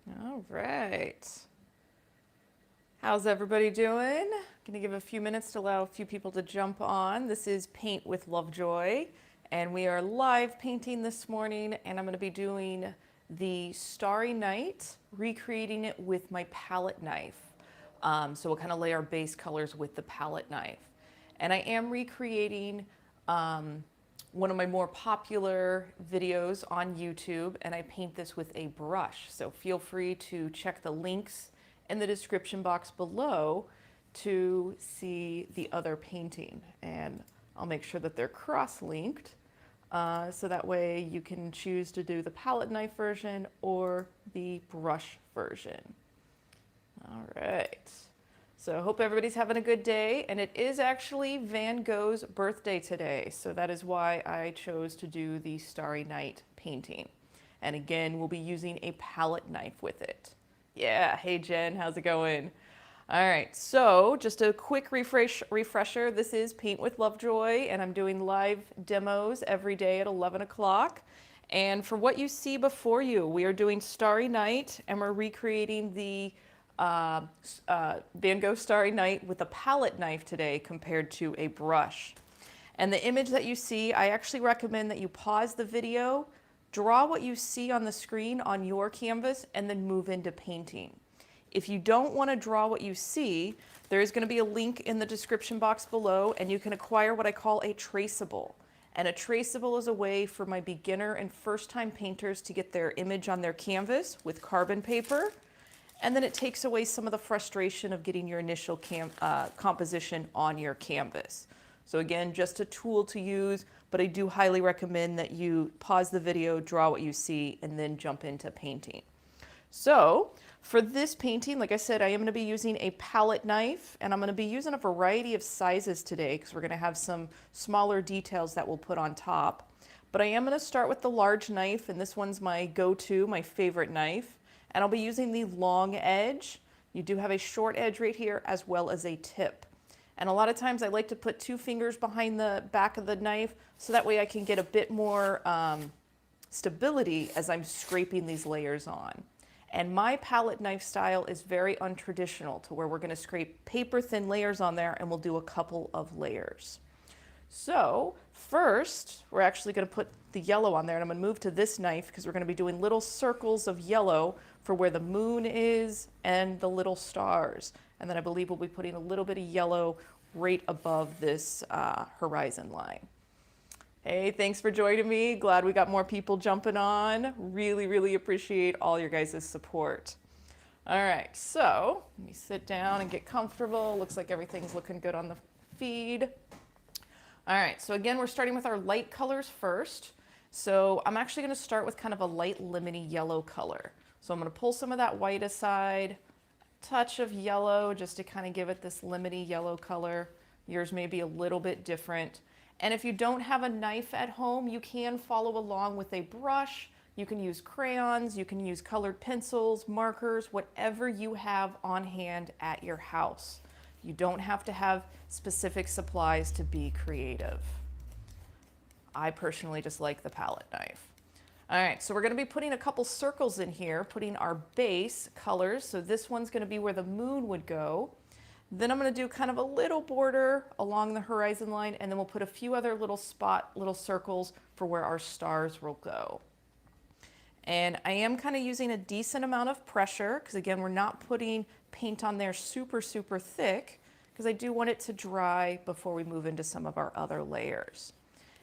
All right. How's everybody doing? Gonna give a few minutes to allow a few people to jump on. This is Paint with Lovejoy, and we are live painting this morning, and I'm gonna be doing the Starry Night, recreating it with my palette knife. So we'll kind of lay our base colors with the palette knife. And I am recreating one of my more popular videos on YouTube, and I paint this with a brush. So feel free to check the links in the description box below to see the other painting. And I'll make sure that they're cross-linked, so that way you can choose to do the palette knife version or the brush version. All right. So I hope everybody's having a good day, and it is actually Van Gogh's birthday today, so that is why I chose to do the Starry Night painting. And again, we'll be using a palette knife with it. Yeah, hey Jen, how's it going? All right, so just a quick refresher. This is Paint with Lovejoy, and I'm doing live demos every day at 11 o'clock. And for what you see before you, we are doing Starry Night, and we're recreating the Van Gogh Starry Night with a palette knife today compared to a brush. And the image that you see, I actually recommend that you pause the video, draw what you see on the screen on your canvas, and then move into painting. If you don't want to draw what you see, there is going to be a link in the description box below, and you can acquire what I call a traceable. And a traceable is a way for my beginner and first-time painters to get their image on their canvas with carbon paper. And then it takes away some of the frustration of getting your initial composition on your canvas. So again, just a tool to use, but I do highly recommend that you pause the video, draw what you see, and then jump into painting. So for this painting, like I said, I am going to be using a palette knife, and I'm going to be using a variety of sizes today because we're going to have some smaller details that we'll put on top. But I am going to start with the large knife, and this one's my go-to, my favorite knife. And I'll be using the long edge. You do have a short edge right here as well as a tip. And a lot of times I like to put 2 fingers behind the back of the knife so that way I can get a bit more stability as I'm scraping these layers on. And my palette knife style is very untraditional to where we're going to scrape paper thin layers on there, and we'll do a couple of layers. So first, we're actually going to put the yellow on there, and I'm going to move to this knife because we're going to be doing little circles of yellow for where the moon is and the little stars. And then I believe we'll be putting a little bit of yellow right above this horizon line. Hey, thanks for joining me. Glad we got more people jumping on. Really, really appreciate all your guys' support. All right, so let me sit down and get comfortable. Looks like everything's looking good on the feed. All right, so again, we're starting with our light colors first. So I'm actually going to start with kind of a light lemony yellow color. So I'm going to pull some of that white aside, touch of yellow just to kind of give it this lemony yellow color. Yours may be a little bit different. And if you don't have a knife at home, you can follow along with a brush. You can use crayons, you can use colored pencils, markers, whatever you have on hand at your house. You don't have to have specific supplies to be creative. I personally just like the palette knife. All right, so we're going to be putting a couple circles in here, putting our base colors. So this one's going to be where the moon would go. Then I'm going to do kind of a little border along the horizon line, and then we'll put a few other little circles for where our stars will go. And I am kind of using a decent amount of pressure because again, we're not putting paint on there super, super thick because I do want it to dry before we move into some of our other layers.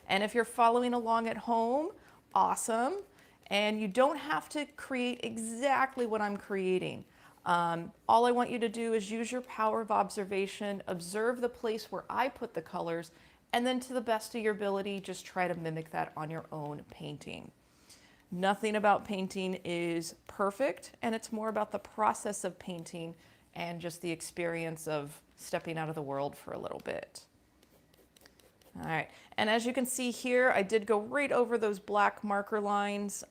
And if you're following along at home, awesome. And you don't have to create exactly what I'm creating. All I want you to do is use your power of observation, observe the place where I put the colors, and then to the best of your ability, just try to mimic that on your own painting. Nothing about painting is perfect, and it's more about the process of painting and just the experience of stepping out of the world for a little bit. All right, and as you can see here, I did go right over those black marker lines.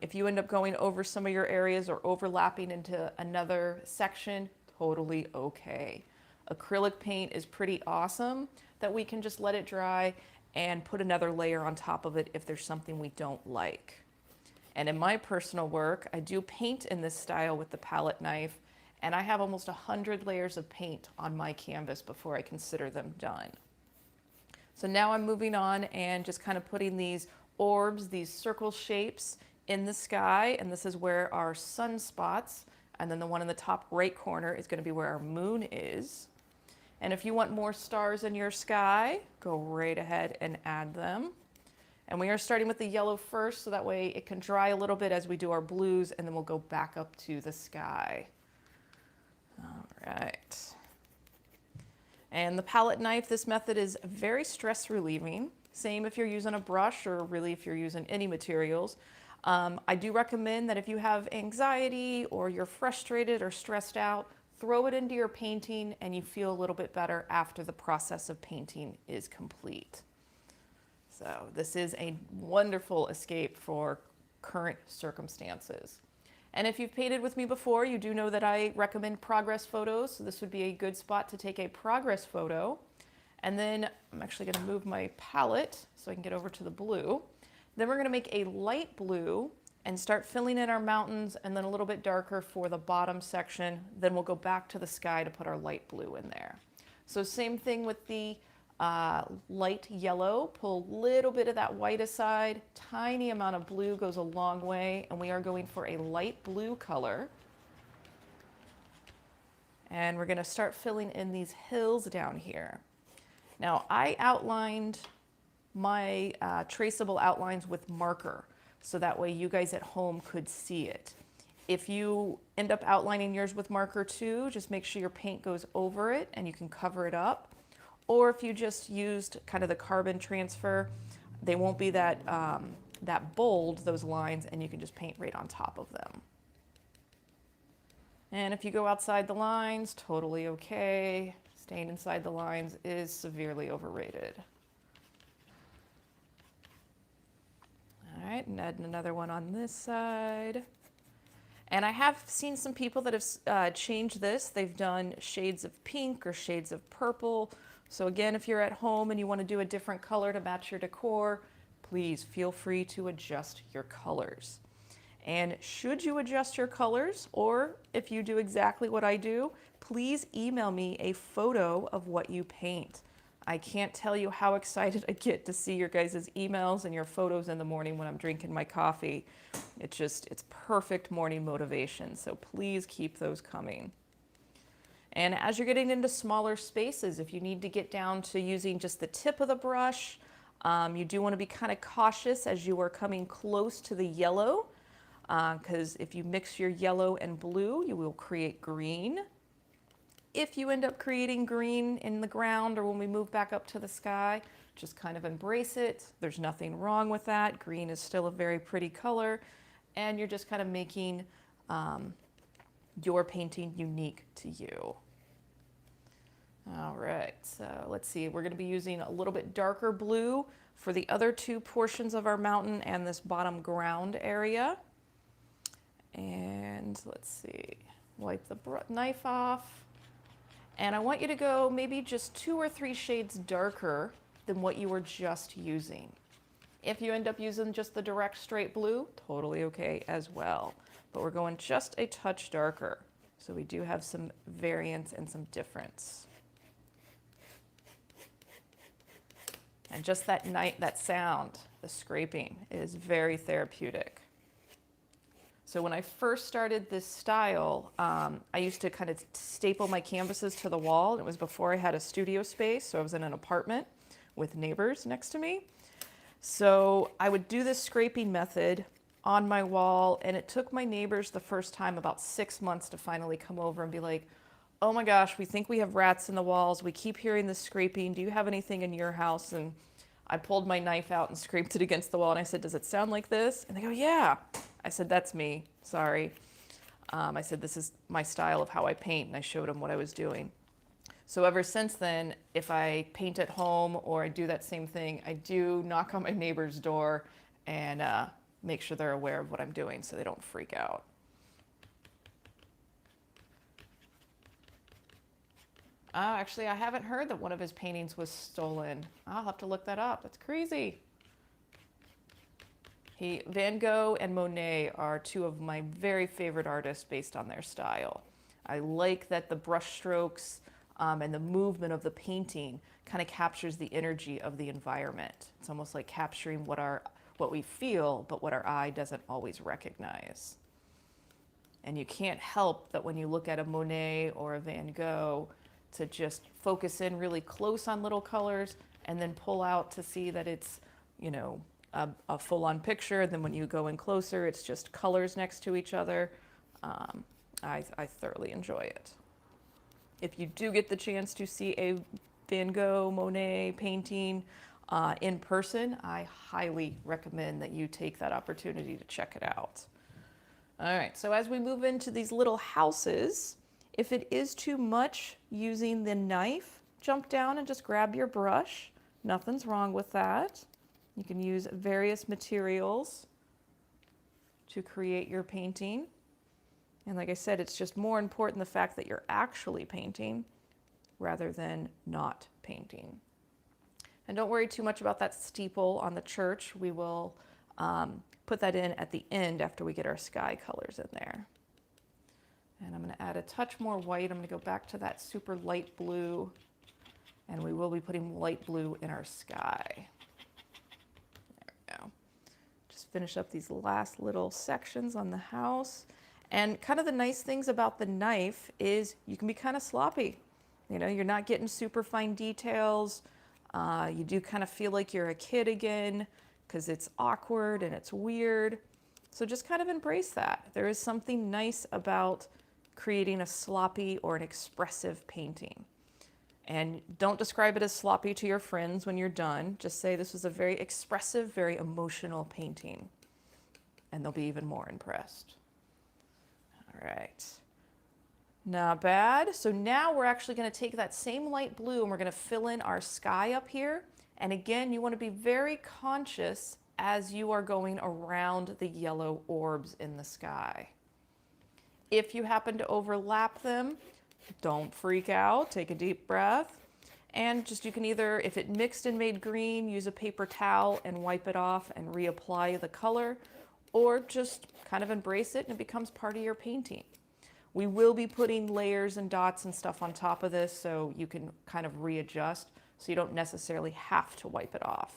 If you end up going over some of your areas or overlapping into another section, totally okay. Acrylic paint is pretty awesome that we can just let it dry and put another layer on top of it if there's something we don't like. And in my personal work, I do paint in this style with the palette knife, and I have almost 100 layers of paint on my canvas before I consider them done. So now I'm moving on and just kind of putting these orbs, these circle shapes in the sky, and this is where our sunspots, and then the one in the top right corner is going to be where our moon is. And if you want more stars in your sky, go right ahead and add them. And we are starting with the yellow first, so that way it can dry a little bit as we do our blues, and then we'll go back up to the sky. All right. And the palette knife, this method is very stress relieving. Same if you're using a brush, or really if you're using any materials. I do recommend that if you have anxiety or you're frustrated or stressed out, throw it into your painting and you feel a little bit better after the process of painting is complete. So this is a wonderful escape for current circumstances. And if you've painted with me before, you do know that I recommend progress photos. So this would be a good spot to take a progress photo. And then I'm actually going to move my palette so I can get over to the blue. Then we're going to make a light blue and start filling in our mountains, and then a little bit darker for the bottom section. Then we'll go back to the sky to put our light blue in there. So same thing with the light yellow. Pull a little bit of that white aside. Tiny amount of blue goes a long way, and we are going for a light blue color. And we're going to start filling in these hills down here. Now I outlined my traceable outlines with marker, so that way you guys at home could see it. If you end up outlining yours with marker too, just make sure your paint goes over it and you can cover it up. Or if you just used kind of the carbon transfer, they won't be that, that bold, those lines, and you can just paint right on top of them. And if you go outside the lines, totally okay. Staying inside the lines is severely overrated. All right, and add another one on this side. And I have seen some people that have changed this. They've done shades of pink or shades of purple. So again, if you're at home and you want to do a different color to match your decor, please feel free to adjust your colors. And should you adjust your colors, or if you do exactly what I do, please email me a photo of what you paint. I can't tell you how excited I get to see your guys' emails and your photos in the morning when I'm drinking my coffee. It's perfect morning motivation, so please keep those coming. And as you're getting into smaller spaces, if you need to get down to using just the tip of the brush, you do want to be kind of cautious as you are coming close to the yellow, because if you mix your yellow and blue, you will create green. If you end up creating green in the ground or when we move back up to the sky, just kind of embrace it. There's nothing wrong with that. Green is still a very pretty color, and you're just kind of making your painting unique to you. All right, so let's see. We're going to be using a little bit darker blue for the other two portions of our mountain and this bottom ground area. And let's see, wipe the knife off. And I want you to go maybe just 2 or 3 shades darker than what you were just using. If you end up using just the direct straight blue, totally okay as well. But we're going just a touch darker. So we do have some variance and some difference. And just that sound, the scraping, is very therapeutic. So when I first started this style, I used to kind of staple my canvases to the wall. And it was before I had a studio space, so I was in an apartment with neighbors next to me. So I would do this scraping method on my wall, and it took my neighbors the first time about 6 months to finally come over and be like, oh my gosh, we think we have rats in the walls. We keep hearing this scraping. Do you have anything in your house? And I pulled my knife out and scraped it against the wall, and I said, does it sound like this? And they go, yeah. I said, that's me, sorry. I said, this is my style of how I paint, and I showed them what I was doing. So ever since then, if I paint at home or I do that same thing, I do knock on my neighbor's door and make sure they're aware of what I'm doing so they don't freak out. Actually, I haven't heard that one of his paintings was stolen. I'll have to look that up. That's crazy. Van Gogh and Monet are two of my very favorite artists based on their style. I like that the brush strokes and the movement of the painting kind of captures the energy of the environment. It's almost like capturing what we feel, but what our eye doesn't always recognize. And you can't help that when you look at a Monet or a Van Gogh to just focus in really close on little colors and then pull out to see that it's, you know, a full-on picture. Then when you go in closer, it's just colors next to each other. I thoroughly enjoy it. If you do get the chance to see a Van Gogh, Monet painting in person, I highly recommend that you take that opportunity to check it out. All right, so as we move into these little houses, if it is too much using the knife, jump down and just grab your brush. Nothing's wrong with that. You can use various materials to create your painting. And like I said, it's just more important the fact that you're actually painting rather than not painting. And don't worry too much about that steeple on the church. We will put that in at the end after we get our sky colors in there. And I'm going to add a touch more white. I'm going to go back to that super light blue, and we will be putting light blue in our sky. There we go. Just finish up these last little sections on the house. And kind of the nice things about the knife is you can be kind of sloppy. You know, you're not getting super fine details. You do kind of feel like you're a kid again because it's awkward and it's weird. So just kind of embrace that. There is something nice about creating a sloppy or an expressive painting. And don't describe it as sloppy to your friends when you're done. Just say this was a very expressive, very emotional painting. And they'll be even more impressed. All right. Not bad. So now we're actually going to take that same light blue and we're going to fill in our sky up here. And again, you want to be very conscious as you are going around the yellow orbs in the sky. If you happen to overlap them, don't freak out. Take a deep breath. And just you can either, if it mixed and made green, use a paper towel and wipe it off and reapply the color, or just kind of embrace it and it becomes part of your painting. We will be putting layers and dots and stuff on top of this so you can kind of readjust so you don't necessarily have to wipe it off.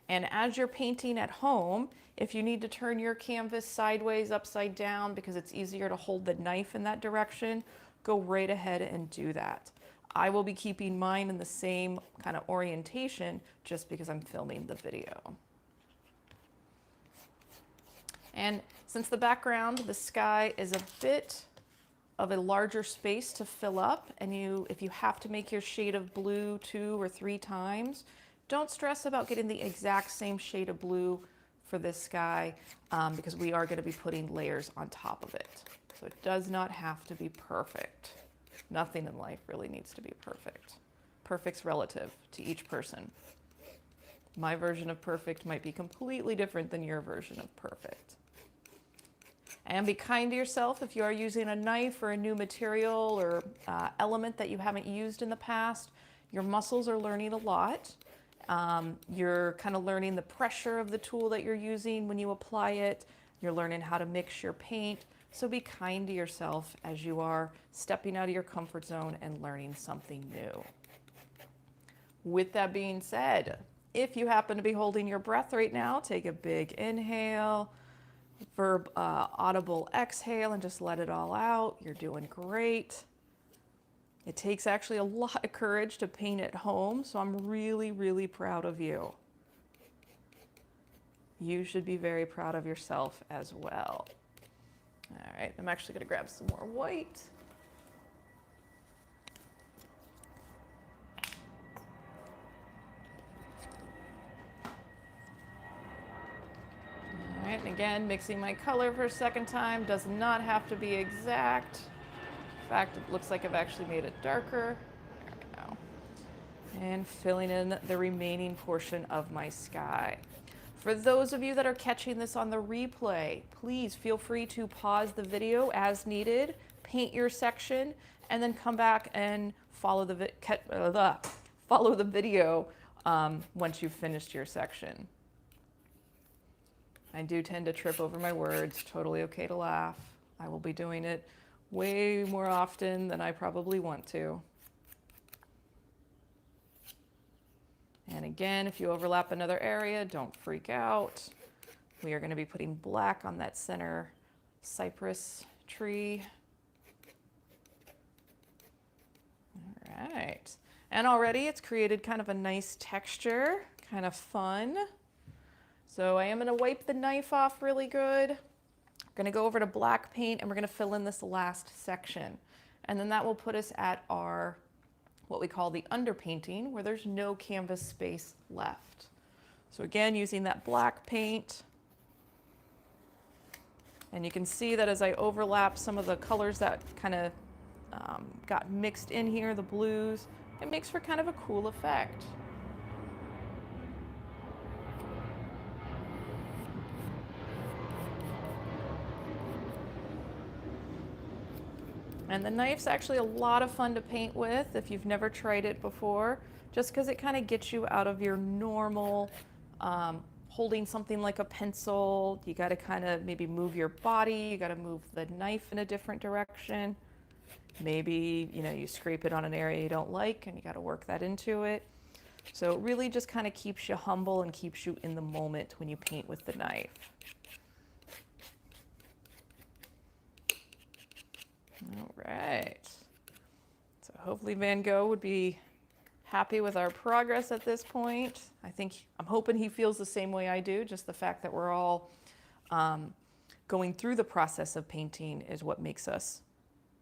And as you're painting at home, if you need to turn your canvas sideways, upside down, because it's easier to hold the knife in that direction, go right ahead and do that. I will be keeping mine in the same kind of orientation just because I'm filming the video. And since the background, the sky is a bit of a larger space to fill up, and if you have to make your shade of blue 2 or 3 times, don't stress about getting the exact same shade of blue for this sky because we are going to be putting layers on top of it. So it does not have to be perfect. Nothing in life really needs to be perfect. Perfect's relative to each person. My version of perfect might be completely different than your version of perfect. And be kind to yourself if you are using a knife or a new material or element that you haven't used in the past. Your muscles are learning a lot. You're kind of learning the pressure of the tool that you're using when you apply it. You're learning how to mix your paint. So be kind to yourself as you are stepping out of your comfort zone and learning something new. With that being said, if you happen to be holding your breath right now, take a big inhale. Audible exhale and just let it all out. You're doing great. It takes actually a lot of courage to paint at home, so I'm really, really proud of you. You should be very proud of yourself as well. All right, I'm actually going to grab some more white. All right, and again, mixing my color for a second time. Does not have to be exact. In fact, it looks like I've actually made it darker. There we go. And filling in the remaining portion of my sky. For those of you that are catching this on the replay, please feel free to pause the video as needed, paint your section, and then come back and follow the video once you've finished your section. I do tend to trip over my words. Totally okay to laugh. I will be doing it way more often than I probably want to. And again, if you overlap another area, don't freak out. We are going to be putting black on that center cypress tree. All right. And already it's created kind of a nice texture, kind of fun. So I am going to wipe the knife off really good. I'm going to go over to black paint and we're going to fill in this last section. And then that will put us at our, what we call the underpainting, where there's no canvas space left. So again, using that black paint. And you can see that as I overlap some of the colors that kind of got mixed in here, the blues, it makes for kind of a cool effect. And the knife's actually a lot of fun to paint with if you've never tried it before, just because it kind of gets you out of your normal holding something like a pencil. You got to kind of maybe move your body, you got to move the knife in a different direction. Maybe, you know, you scrape it on an area you don't like and you got to work that into it. So it really just kind of keeps you humble and keeps you in the moment when you paint with the knife. All right. So hopefully Van Gogh would be happy with our progress at this point. I'm hoping he feels the same way I do. Just the fact that we're all going through the process of painting is what makes us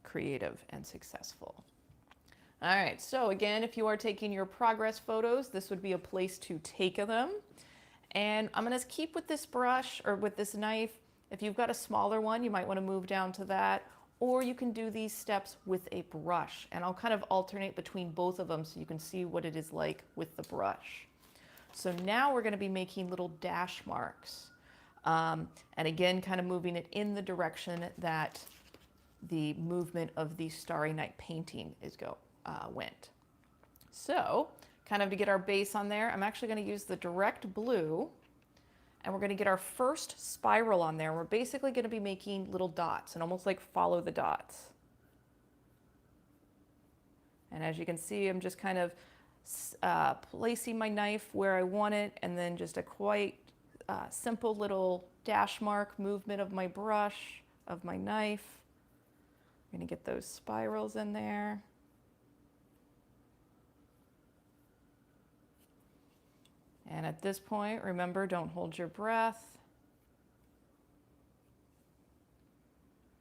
creative and successful. All right, so again, if you are taking your progress photos, this would be a place to take them. And I'm gonna keep with this brush or with this knife. If you've got a smaller one, you might wanna move down to that, or you can do these steps with a brush. And I'll kind of alternate between both of them so you can see what it is like with the brush. So now we're gonna be making little dash marks. And again, kind of moving it in the direction that the movement of the Starry Night painting went. So, kind of to get our base on there, I'm actually going to use the direct blue, and we're going to get our first spiral on there. We're basically going to be making little dots and almost like follow the dots. And as you can see, I'm just kind of placing my knife where I want it, and then just a quite simple little dash mark movement of my brush, of my knife. I'm going to get those spirals in there. And at this point, remember, don't hold your breath,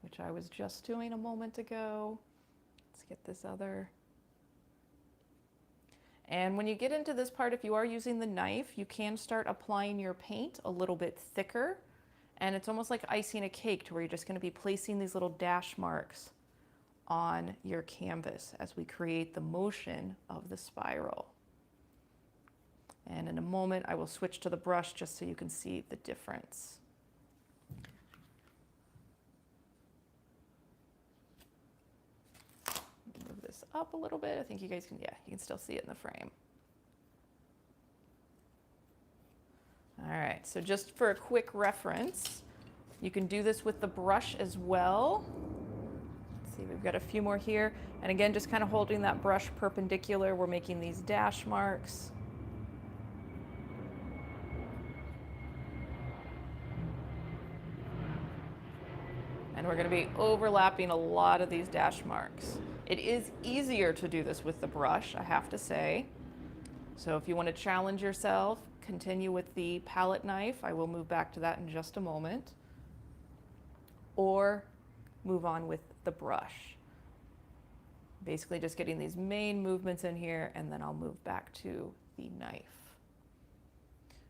which I was just doing a moment ago. Let's get this other. And when you get into this part, if you are using the knife, you can start applying your paint a little bit thicker. And it's almost like icing a cake, to where you're just going to be placing these little dash marks on your canvas as we create the motion of the spiral. And in a moment, I will switch to the brush just so you can see the difference. Move this up a little bit. I think you guys can, yeah, you can still see it in the frame. All right, so just for a quick reference, you can do this with the brush as well. Let's see, we've got a few more here. And again, just kind of holding that brush perpendicular, we're making these dash marks. And we're going to be overlapping a lot of these dash marks. It is easier to do this with the brush, I have to say. So if you want to challenge yourself, continue with the palette knife. I will move back to that in just a moment. Or move on with the brush. Basically just getting these main movements in here, and then I'll move back to the knife.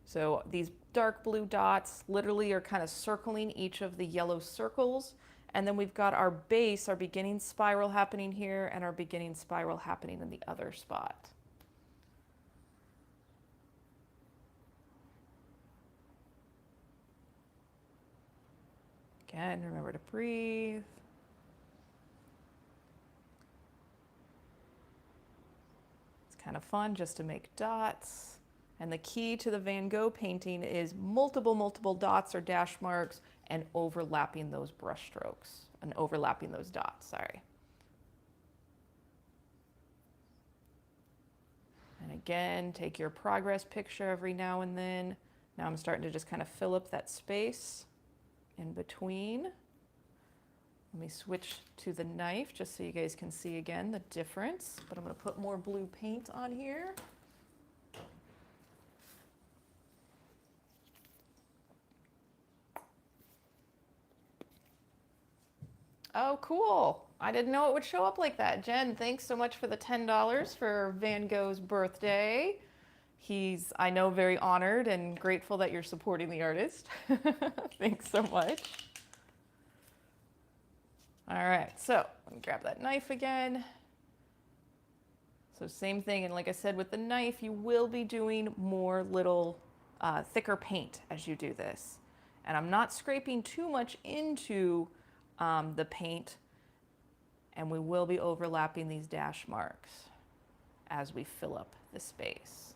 So these dark blue dots literally are kind of circling each of the yellow circles. And then we've got our base, our beginning spiral happening here, and our beginning spiral happening in the other spot. Again, remember to breathe. It's kind of fun just to make dots. And the key to the Van Gogh painting is multiple dots or dash marks and overlapping those brush strokes and overlapping those dots, sorry. And again, take your progress picture every now and then. Now I'm starting to just kind of fill up that space in between. Let me switch to the knife just so you guys can see again the difference, but I'm going to put more blue paint on here. Oh, cool. I didn't know it would show up like that. Jen, thanks so much for the $10 for Van Gogh's birthday. He's, I know, very honored and grateful that you're supporting the artist. Thanks so much. All right, so let me grab that knife again. So same thing, and like I said, with the knife, you will be doing more little thicker paint as you do this. And I'm not scraping too much into the paint, and we will be overlapping these dash marks as we fill up the space.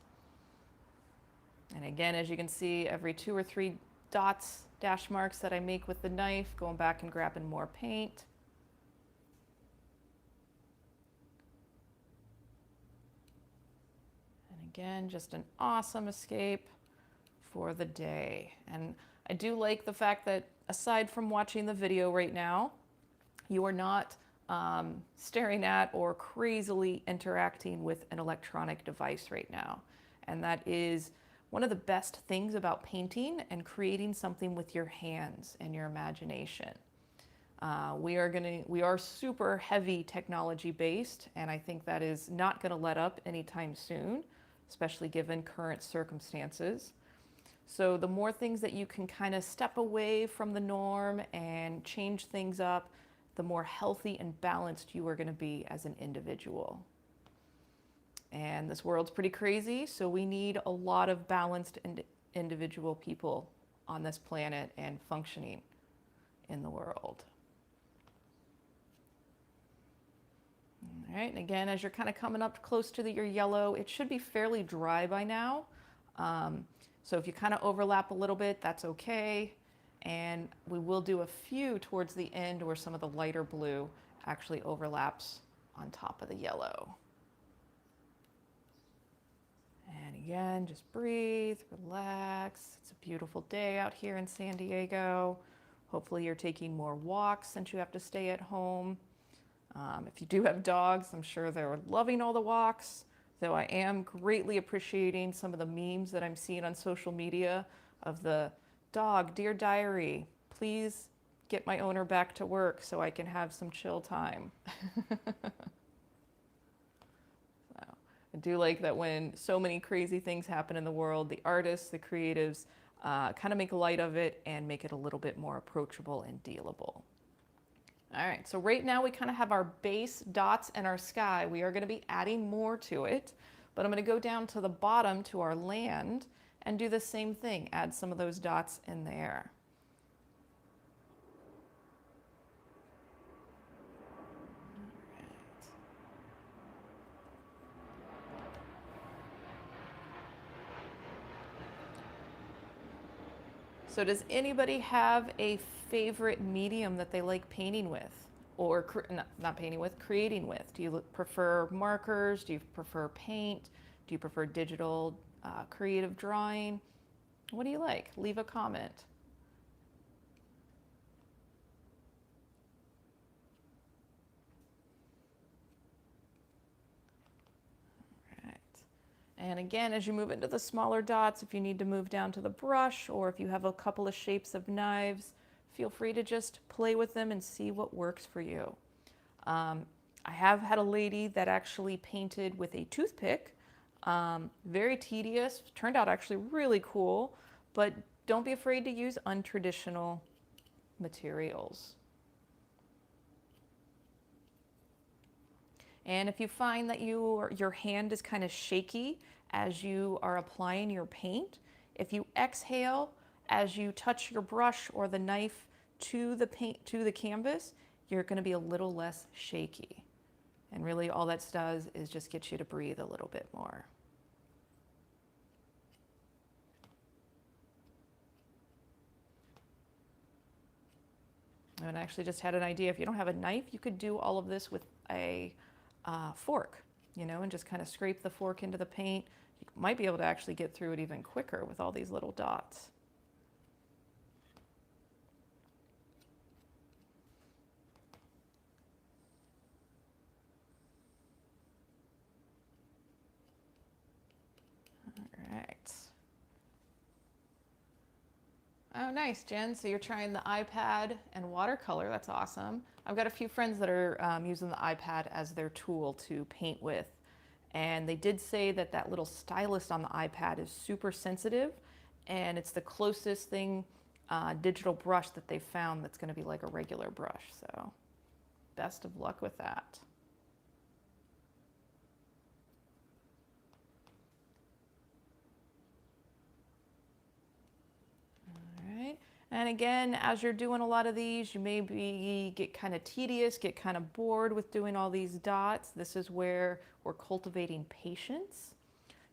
And again, as you can see, every 2 or 3 dots, dash marks that I make with the knife, going back and grabbing more paint. And again, just an awesome escape for the day. And I do like the fact that aside from watching the video right now, you are not staring at or crazily interacting with an electronic device right now. And that is one of the best things about painting and creating something with your hands and your imagination. We are super heavy technology based, and I think that is not going to let up anytime soon, especially given current circumstances. So the more things that you can kind of step away from the norm and change things up, the more healthy and balanced you are going to be as an individual. And this world's pretty crazy, so we need a lot of balanced and individual people on this planet and functioning in the world. All right, and again, as you're kind of coming up close to your yellow, it should be fairly dry by now. So if you kind of overlap a little bit, that's okay. And we will do a few towards the end where some of the lighter blue actually overlaps on top of the yellow. And again, just breathe, relax. It's a beautiful day out here in San Diego. Hopefully you're taking more walks since you have to stay at home. If you do have dogs, I'm sure they're loving all the walks, though I am greatly appreciating some of the memes that I'm seeing on social media of the dog, dear diary, please get my owner back to work so I can have some chill time. I do like that when so many crazy things happen in the world, the artists, the creatives, kind of make light of it and make it a little bit more approachable and dealable. All right, so right now we kind of have our base dots and our sky. We are going to be adding more to it, but I'm going to go down to the bottom to our land and do the same thing, add some of those dots in there. So does anybody have a favorite medium that they like painting with? Or not painting with, creating with? Do you prefer markers? Do you prefer paint? Do you prefer digital creative drawing? What do you like? Leave a comment. And again, as you move into the smaller dots, if you need to move down to the brush or if you have a couple of shapes of knives, feel free to just play with them and see what works for you. I have had a lady that actually painted with a toothpick. Very tedious, turned out actually really cool, but don't be afraid to use untraditional materials. And if you find that your hand is kind of shaky as you are applying your paint, if you exhale as you touch your brush or the knife to the canvas, you're going to be a little less shaky. And really all that does is just get you to breathe a little bit more. And I actually just had an idea. If you don't have a knife, you could do all of this with a fork, you know, and just kind of scrape the fork into the paint. You might be able to actually get through it even quicker with all these little dots. All right. Oh, nice, Jen. So you're trying the iPad and watercolor. That's awesome. I've got a few friends that are using the iPad as their tool to paint with. And they did say that that little stylus on the iPad is super sensitive. And it's the closest thing, digital brush that they found that's going to be like a regular brush. So best of luck with that. And again, as you're doing a lot of these, you maybe get kind of tedious, get kind of bored with doing all these dots. This is where we're cultivating patience.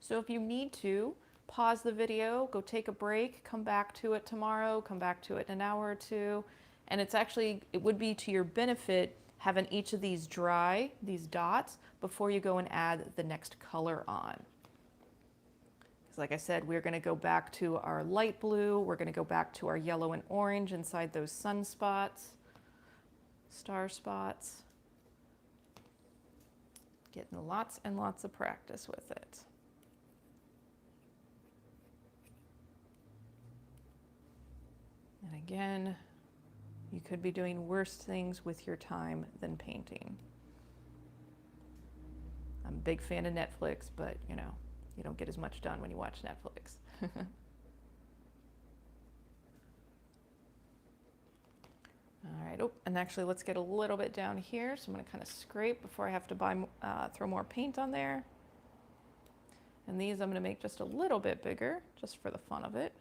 So if you need to, pause the video, go take a break, come back to it tomorrow, come back to it in an hour or two. And it's actually, it would be to your benefit having each of these dry, these dots, before you go and add the next color on. Like I said, we're going to go back to our light blue. We're going to go back to our yellow and orange inside those sunspots, star spots. Getting lots and lots of practice with it. And again, you could be doing worse things with your time than painting. I'm a big fan of Netflix, but you know, you don't get as much done when you watch Netflix. All right, oh, and actually let's get a little bit down here. So I'm gonna kind of scrape before I have to throw more paint on there. And these I'm gonna make just a little bit bigger, just for the fun of it.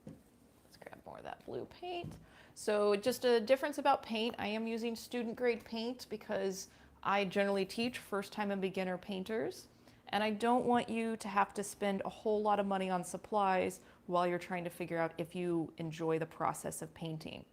Let's grab more of that blue paint. So just a difference about paint, I am using student grade paint because I generally teach first time and beginner painters. And I don't want you to have to spend a whole lot of money on supplies while you're trying to figure out if you enjoy the process of painting.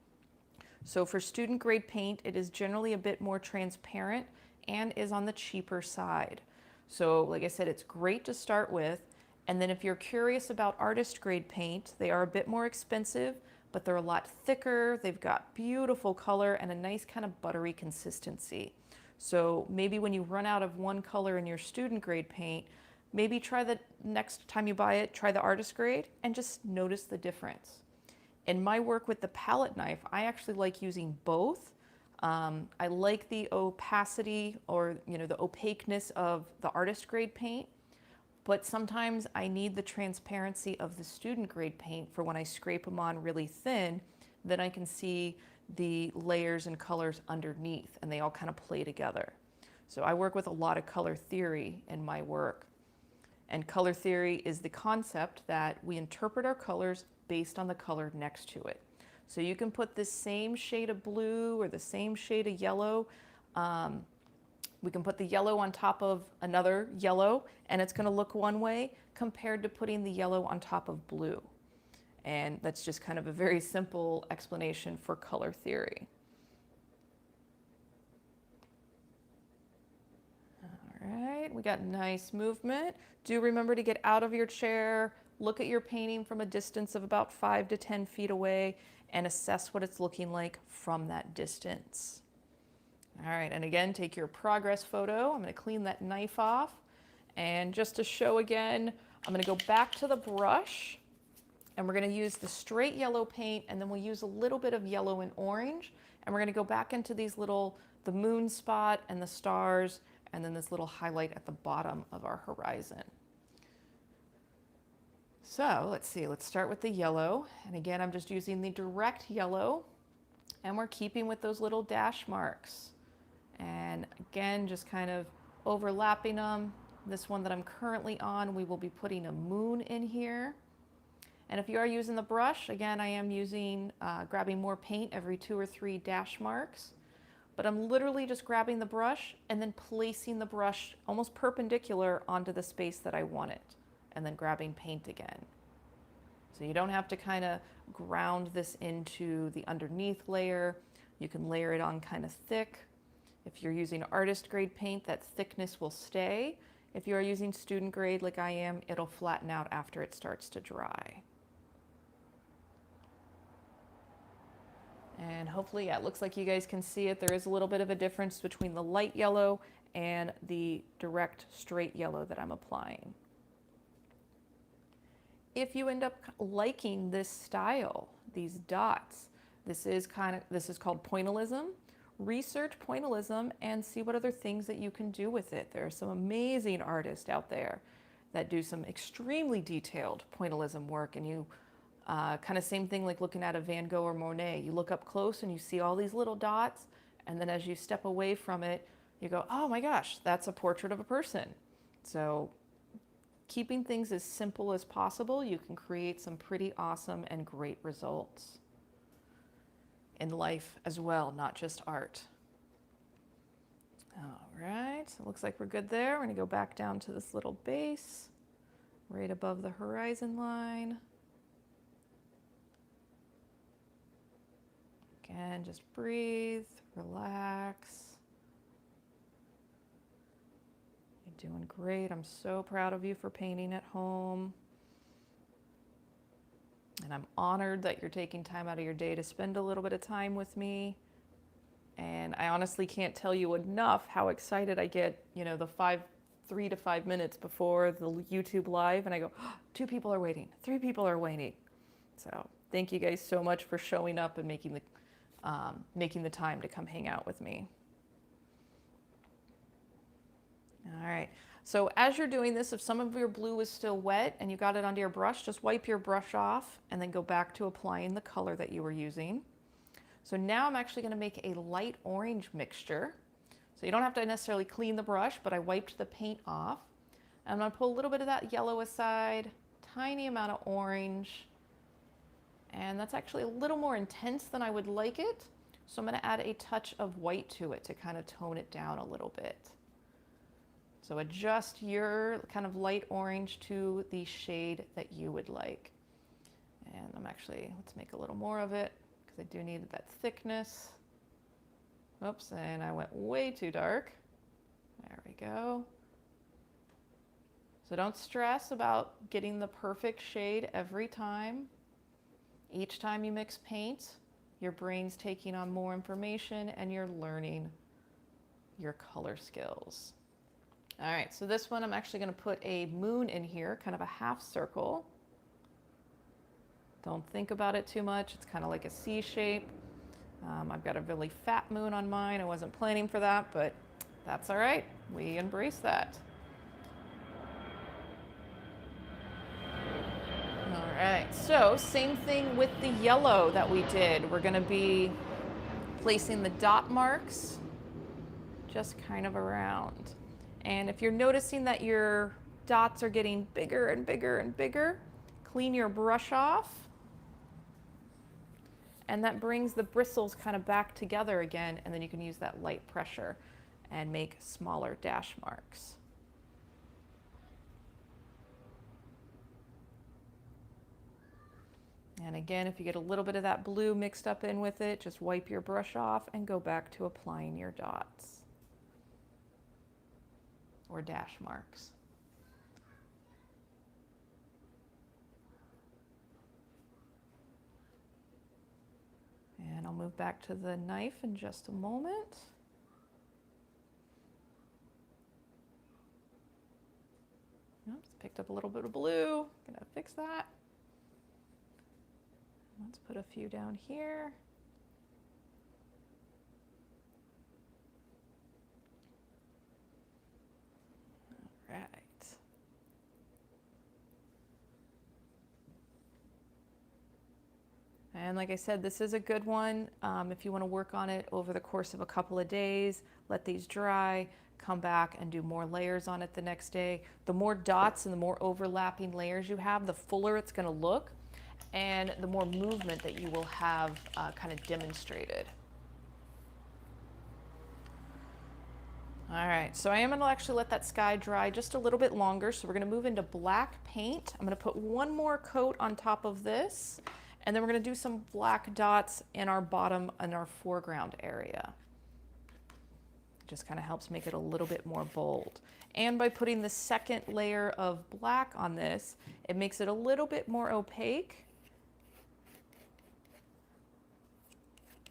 So for student grade paint, it is generally a bit more transparent and is on the cheaper side. So like I said, it's great to start with. And then if you're curious about artist grade paint, they are a bit more expensive, but they're a lot thicker. They've got beautiful color and a nice kind of buttery consistency. So maybe when you run out of one color in your student grade paint, maybe try the next time you buy it, try the artist grade and just notice the difference. In my work with the palette knife, I actually like using both. I like the opacity or the opaqueness of the artist grade paint, but sometimes I need the transparency of the student grade paint for when I scrape them on really thin, then I can see the layers and colors underneath and they all kind of play together. So I work with a lot of color theory in my work. And color theory is the concept that we interpret our colors based on the color next to it. So you can put this same shade of blue or the same shade of yellow. We can put the yellow on top of another yellow and it's going to look one way compared to putting the yellow on top of blue. And that's just kind of a very simple explanation for color theory. All right, we got nice movement. Do remember to get out of your chair, look at your painting from a distance of about 5 to 10 feet away and assess what it's looking like from that distance. All right, and again, take your progress photo. I'm going to clean that knife off. And just to show again, I'm going to go back to the brush. And we're going to use the straight yellow paint and then we'll use a little bit of yellow and orange. And we're going to go back into these the moon spot and the stars and then this little highlight at the bottom of our horizon. So let's see, let's start with the yellow. And again, I'm just using the direct yellow and we're keeping with those little dash marks. And again, just kind of overlapping them. This one that I'm currently on, we will be putting a moon in here. And if you are using the brush, again, I am using, grabbing more paint every 2 or 3 dash marks. But I'm literally just grabbing the brush and then placing the brush almost perpendicular onto the space that I want it. And then grabbing paint again. So you don't have to kind of ground this into the underneath layer. You can layer it on kind of thick. If you're using artist grade paint, that thickness will stay. If you are using student grade like I am, it'll flatten out after it starts to dry. And hopefully, yeah, it looks like you guys can see it. There is a little bit of a difference between the light yellow and the direct straight yellow that I'm applying. If you end up liking this style, these dots, this is called Pointillism. Research Pointillism and see what other things that you can do with it. There are some amazing artists out there that do some extremely detailed Pointillism work, and you kind of same thing like looking at a Van Gogh or Monet. You look up close and you see all these little dots, and then as you step away from it, you go, oh my gosh, that's a portrait of a person. So keeping things as simple as possible, you can create some pretty awesome and great results in life as well, not just art. All right, so it looks like we're good there. We're gonna go back down to this little base right above the horizon line. Again, just breathe, relax. You're doing great. I'm so proud of you for painting at home. And I'm honored that you're taking time out of your day to spend a little bit of time with me. And I honestly can't tell you enough how excited I get, you know, the 3 to 5 minutes before the YouTube live, and I go, oh, 2 people are waiting, 3 people are waiting. So thank you guys so much for showing up and making the time to come hang out with me. All right. So as you're doing this, if some of your blue is still wet and you got it onto your brush, just wipe your brush off and then go back to applying the color that you were using. So now I'm actually going to make a light orange mixture. So you don't have to necessarily clean the brush, but I wiped the paint off. I'm going to pull a little bit of that yellow aside, tiny amount of orange, and that's actually a little more intense than I would like it. So I'm going to add a touch of white to it to kind of tone it down a little bit. So adjust your kind of light orange to the shade that you would like. And let's make a little more of it because I do need that thickness. Oops, and I went way too dark. There we go. So don't stress about getting the perfect shade every time. Each time you mix paint, your brain's taking on more information and you're learning your color skills. All right, so this one I'm actually going to put a moon in here, kind of a half circle. Don't think about it too much. It's kind of like a C shape. I've got a really fat moon on mine. I wasn't planning for that, but that's all right. We embrace that. All right, so same thing with the yellow that we did. We're going to be placing the dot marks just kind of around. And if you're noticing that your dots are getting bigger and bigger and bigger, clean your brush off. And that brings the bristles kind of back together again, and then you can use that light pressure and make smaller dash marks. And again, if you get a little bit of that blue mixed up in with it, just wipe your brush off and go back to applying your dots or dash marks. And I'll move back to the knife in just a moment. Oops, picked up a little bit of blue. Gonna fix that. Let's put a few down here. All right. And like I said, this is a good one. If you want to work on it over the course of a couple of days, let these dry, come back and do more layers on it the next day. The more dots and the more overlapping layers you have, the fuller it's going to look, and the more movement that you will have kind of demonstrated. All right, so I am going to actually let that sky dry just a little bit longer. So we're going to move into black paint. I'm going to put one more coat on top of this, And then we're going to do some black dots in our bottom and our foreground area. Just kind of helps make it a little bit more bold. And by putting the second layer of black on this, it makes it a little bit more opaque.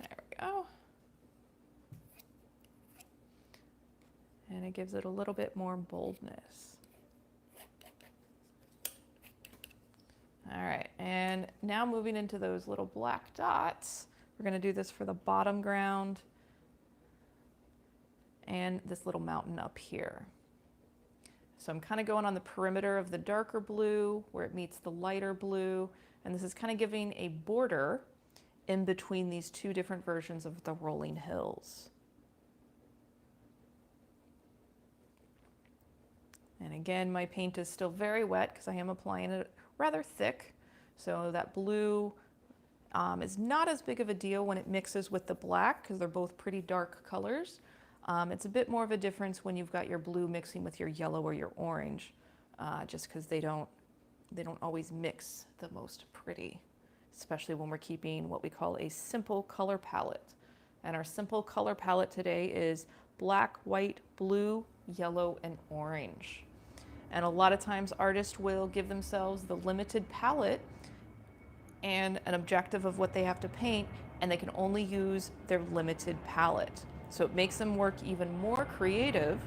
There we go. And it gives it a little bit more boldness. All right, and now moving into those little black dots, we're going to do this for the bottom ground and this little mountain up here. So I'm kind of going on the perimeter of the darker blue where it meets the lighter blue, and this is kind of giving a border in between these two different versions of the rolling hills. And again, my paint is still very wet because I am applying it rather thick, so that blue is not as big of a deal when it mixes with the black because they're both pretty dark colors. It's a bit more of a difference when you've got your blue mixing with your yellow or your orange, just because they don't always mix the most pretty, especially when we're keeping what we call a simple color palette. And our simple color palette today is black, white, blue, yellow, and orange. And a lot of times artists will give themselves the limited palette and an objective of what they have to paint, and they can only use their limited palette. So it makes them work even more creative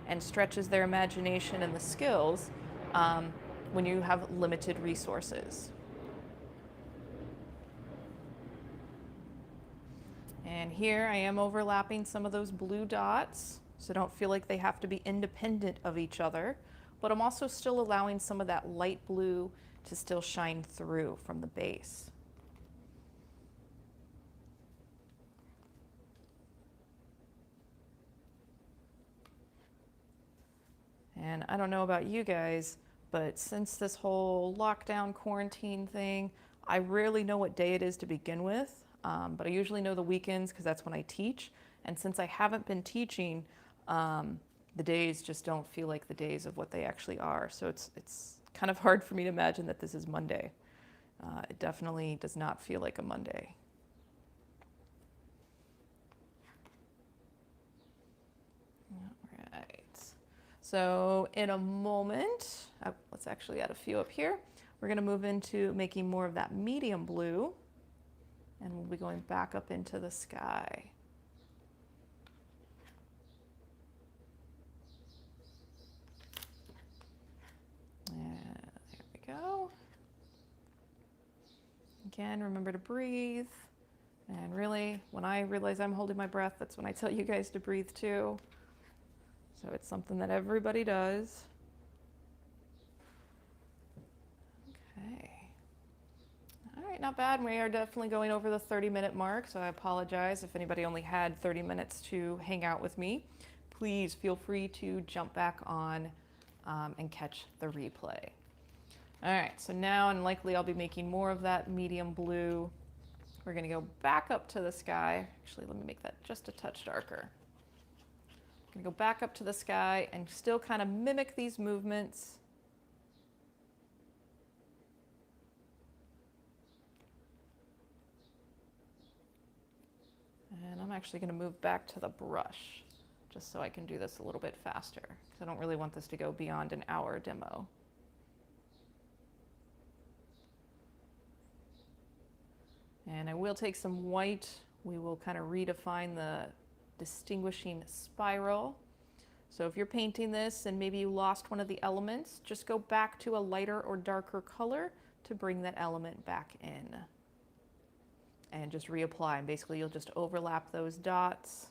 and stretches their imagination and the skills when you have limited resources. And here I am overlapping some of those blue dots, so don't feel like they have to be independent of each other, but I'm also still allowing some of that light blue to still shine through from the base. And I don't know about you guys, but since this whole lockdown quarantine thing, I rarely know what day it is to begin with, but I usually know the weekends because that's when I teach. And since I haven't been teaching, the days just don't feel like the days of what they actually are. So it's kind of hard for me to imagine that this is Monday. It definitely does not feel like a Monday. All right. So in a moment, let's actually add a few up here. We're going to move into making more of that medium blue, and we'll be going back up into the sky. And there we go. Again, remember to breathe. And really, when I realize I'm holding my breath, that's when I tell you guys to breathe too. So it's something that everybody does. Okay. All right, not bad. We are definitely going over the 30-minute mark, so I apologize if anybody only had 30 minutes to hang out with me. Please feel free to jump back on and catch the replay. All right, so now, and likely I'll be making more of that medium blue. We're gonna go back up to the sky. Actually, let me make that just a touch darker. I'm gonna go back up to the sky and still kind of mimic these movements. And I'm actually gonna move back to the brush just so I can do this a little bit faster, because I don't really want this to go beyond an hour demo. And I will take some white. We will kind of redefine the distinguishing spiral. So if you're painting this and maybe you lost one of the elements, just go back to a lighter or darker color to bring that element back in. And just reapply. And basically you'll just overlap those dots.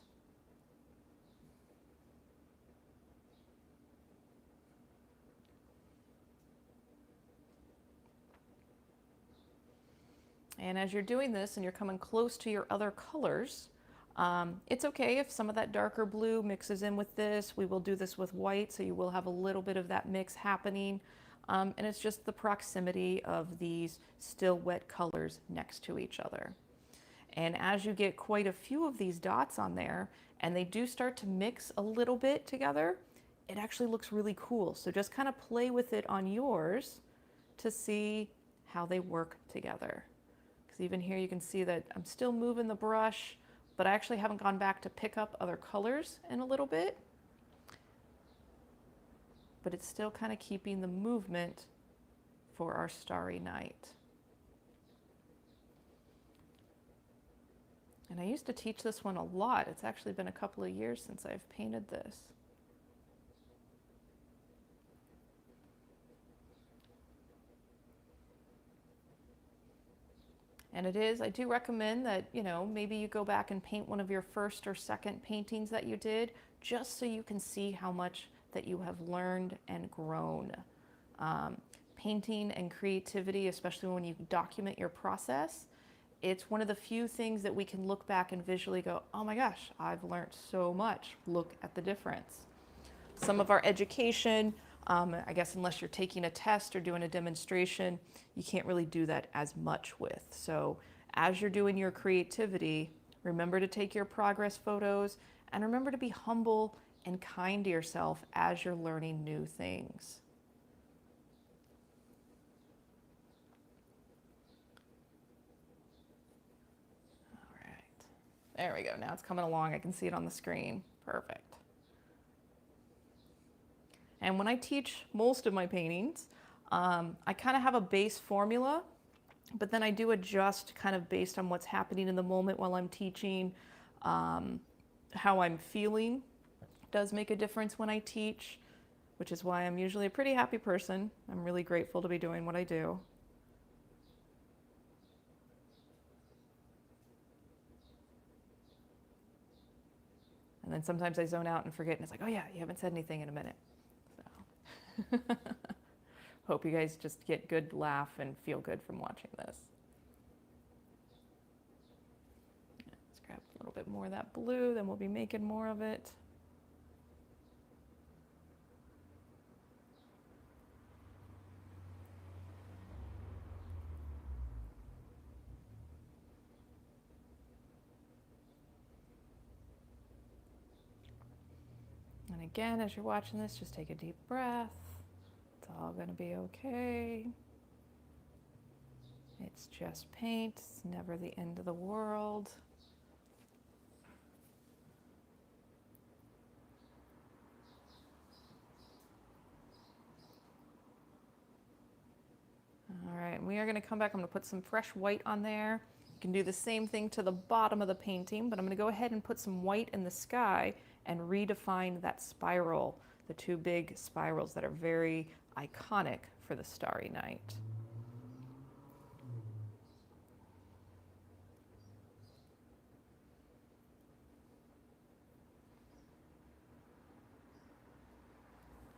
And as you're doing this and you're coming close to your other colors, it's okay if some of that darker blue mixes in with this. We will do this with white, so you will have a little bit of that mix happening. And it's just the proximity of these still wet colors next to each other. And as you get quite a few of these dots on there, and they do start to mix a little bit together, it actually looks really cool. So just kind of play with it on yours to see how they work together. Because even here you can see that I'm still moving the brush, but I actually haven't gone back to pick up other colors in a little bit. But it's still kind of keeping the movement for our starry night. And I used to teach this one a lot. It's actually been a couple of years since I've painted this. And it is, I do recommend that, you know, maybe you go back and paint one of your first or second paintings that you did, just so you can see how much that you have learned and grown. Painting and creativity, especially when you document your process, it's one of the few things that we can look back and visually go, oh my gosh, I've learned so much. Look at the difference. Some of our education, I guess unless you're taking a test or doing a demonstration, you can't really do that as much with. So as you're doing your creativity, remember to take your progress photos and remember to be humble and kind to yourself as you're learning new things. All right, there we go. Now it's coming along. I can see it on the screen. Perfect. And when I teach most of my paintings, I kind of have a base formula, but then I do adjust kind of based on what's happening in the moment while I'm teaching, how I'm feeling. Does make a difference when I teach, which is why I'm usually a pretty happy person. I'm really grateful to be doing what I do. And then sometimes I zone out and forget, and it's like, oh yeah, you haven't said anything in a minute. So. Hope you guys just get good laugh and feel good from watching this. Let's grab a little bit more of that blue, then we'll be making more of it. And again, as you're watching this, just take a deep breath. It's all going to be okay. It's just paint. It's never the end of the world. All right, and we are going to come back. I'm going to put some fresh white on there. You can do the same thing to the bottom of the painting, but I'm going to go ahead and put some white in the sky and redefine that spiral, the two big spirals that are very iconic for the Starry Night.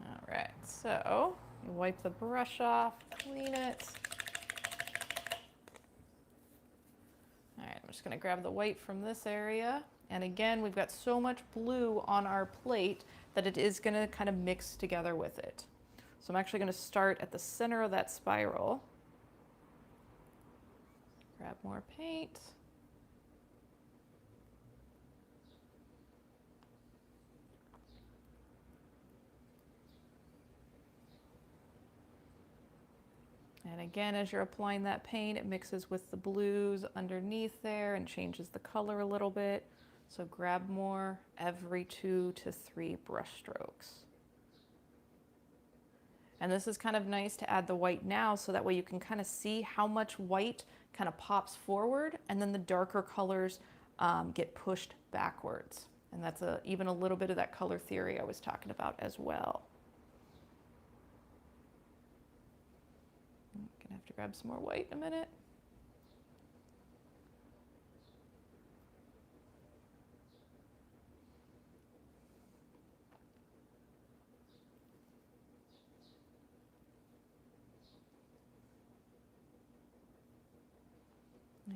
All right, so you wipe the brush off, clean it. All right, I'm just going to grab the white from this area. And again, we've got so much blue on our plate that it is going to kind of mix together with it. So I'm actually going to start at the center of that spiral. Grab more paint. And again, as you're applying that paint, it mixes with the blues underneath there and changes the color a little bit. So grab more every 2 to 3 brush strokes. And this is kind of nice to add the white now, so that way you can kind of see how much white kind of pops forward, and then the darker colors get pushed backwards. And that's even a little bit of that color theory I was talking about as well. I'm gonna have to grab some more white in a minute.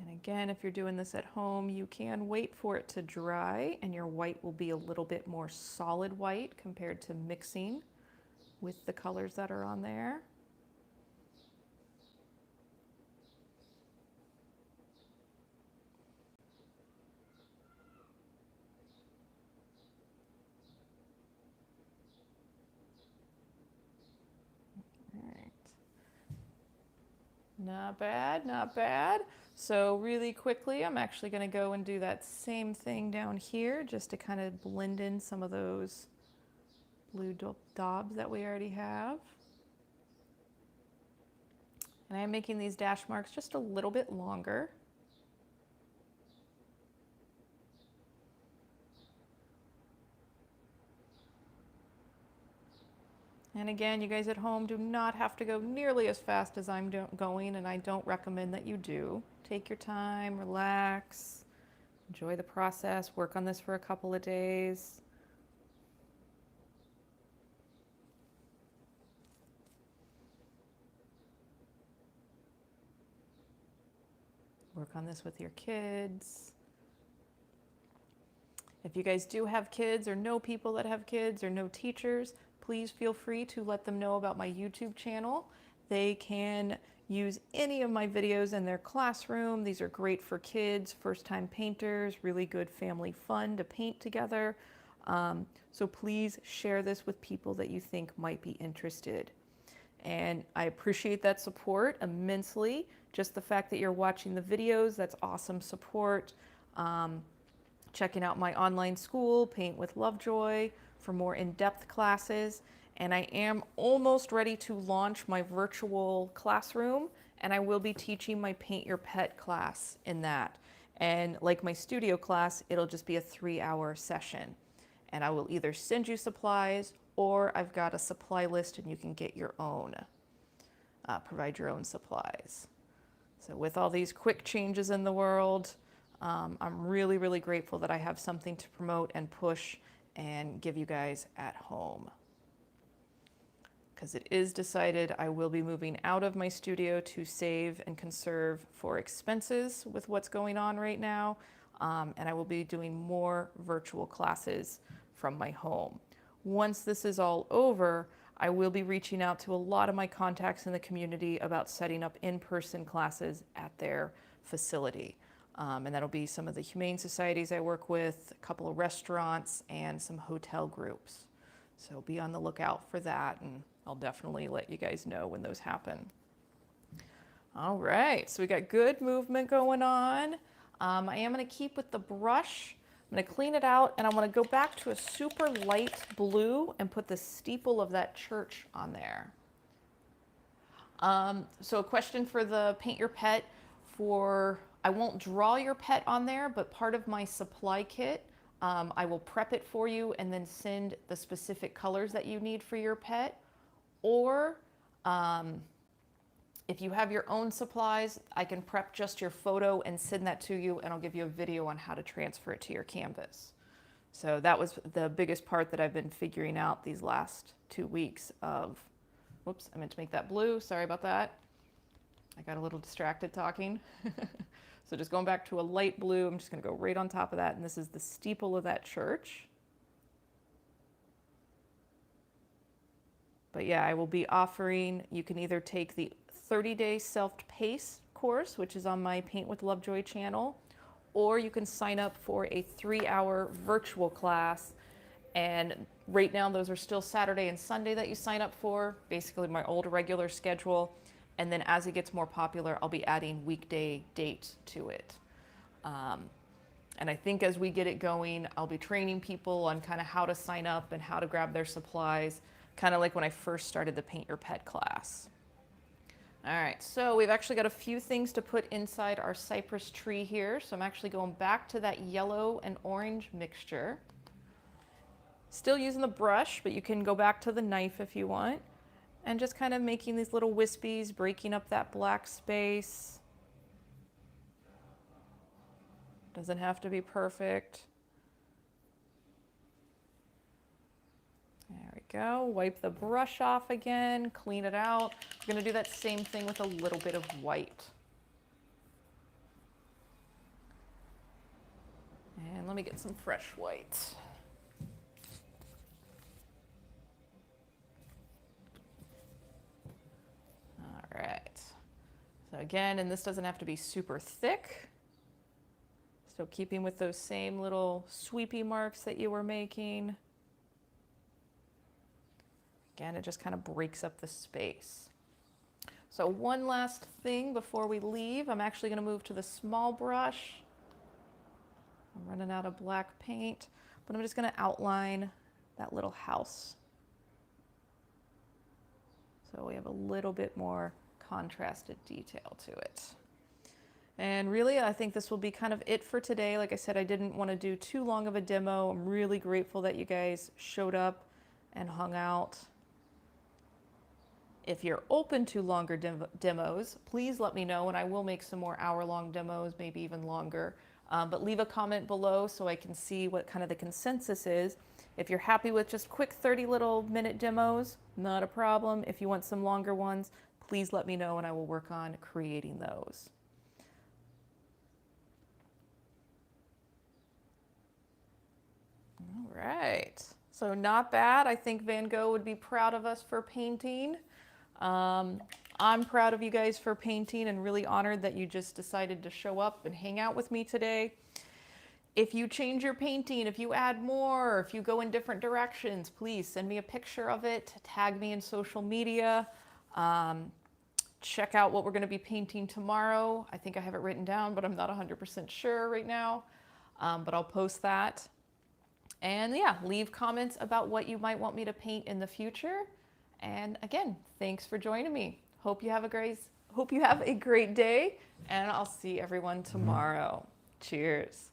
And again, if you're doing this at home, you can wait for it to dry, and your white will be a little bit more solid white compared to mixing with the colors that are on there. Not bad, not bad. So really quickly, I'm actually going to go and do that same thing down here just to kind of blend in some of those blue daubs that we already have. And I'm making these dash marks just a little bit longer. And again, you guys at home do not have to go nearly as fast as I'm going, and I don't recommend that you do. Take your time, relax, enjoy the process, work on this for a couple of days. Work on this with your kids. If you guys do have kids or know people that have kids or know teachers, please feel free to let them know about my YouTube channel. They can use any of my videos in their classroom. These are great for kids, first-time painters, really good family fun to paint together. So please share this with people that you think might be interested. And I appreciate that support immensely. Just the fact that you're watching the videos, that's awesome support. Checking out my online school, Paint with Lovejoy, for more in-depth classes. And I am almost ready to launch my virtual classroom, and I will be teaching my Paint Your Pet class in that. And like my studio class, it'll just be a 3-hour session. And I will either send you supplies, or I've got a supply list and you can get your own, provide your own supplies. So with all these quick changes in the world, I'm really, really grateful that I have something to promote and push and give you guys at home. Because it is decided I will be moving out of my studio to save and conserve for expenses with what's going on right now. And I will be doing more virtual classes from my home. Once this is all over, I will be reaching out to a lot of my contacts in the community about setting up in-person classes at their facility. And that'll be some of the humane societies I work with, a couple of restaurants, and some hotel groups. So be on the lookout for that, and I'll definitely let you guys know when those happen. All right, so we got good movement going on. I am going to keep with the brush. I'm going to clean it out, and I want to go back to a super light blue and put the steeple of that church on there. So a question for the Paint Your Pet I won't draw your pet on there, but part of my supply kit, I will prep it for you and then send the specific colors that you need for your pet. Or if you have your own supplies, I can prep just your photo and send that to you, and I'll give you a video on how to transfer it to your canvas. So that was the biggest part that I've been figuring out these last 2 weeks of, whoops, I meant to make that blue, sorry about that. I got a little distracted talking. So just going back to a light blue, I'm just gonna go right on top of that, and this is the steeple of that church. But yeah, I will be offering, you can either take the 30-day self-paced course, which is on my Paint with Lovejoy channel, or you can sign up for a 3-hour virtual class. And right now, those are still Saturday and Sunday that you sign up for, basically my old regular schedule. And then as it gets more popular, I'll be adding weekday dates to it. And I think as we get it going, I'll be training people on kind of how to sign up and how to grab their supplies, kind of like when I first started the Paint Your Pet class. All right, so we've actually got a few things to put inside our cypress tree here. So I'm actually going back to that yellow and orange mixture. Still using the brush, but you can go back to the knife if you want. And just kind of making these little wispies, breaking up that black space. Doesn't have to be perfect. There we go. Wipe the brush off again, clean it out. We're going to do that same thing with a little bit of white. And let me get some fresh white. All right. So again, and this doesn't have to be super thick. So keeping with those same little sweepy marks that you were making. Again, it just kind of breaks up the space. So one last thing before we leave, I'm actually going to move to the small brush. I'm running out of black paint, but I'm just going to outline that little house. So we have a little bit more contrasted detail to it. And really, I think this will be kind of it for today. Like I said, I didn't want to do too long of a demo. I'm really grateful that you guys showed up and hung out. If you're open to longer demos, please let me know, and I will make some more hour-long demos, maybe even longer. But leave a comment below so I can see what kind of the consensus is. If you're happy with just quick 30-minute demos, not a problem. If you want some longer ones, please let me know and I will work on creating those. All right, so not bad. I think Van Gogh would be proud of us for painting. I'm proud of you guys for painting and really honored that you just decided to show up and hang out with me today. If you change your painting, if you add more, if you go in different directions, please send me a picture of it, tag me in social media. Check out what we're going to be painting tomorrow. I think I have it written down, but I'm not 100% sure right now. But I'll post that. And yeah, leave comments about what you might want me to paint in the future. And again, thanks for joining me. Hope you have a great day, and I'll see everyone tomorrow. Cheers.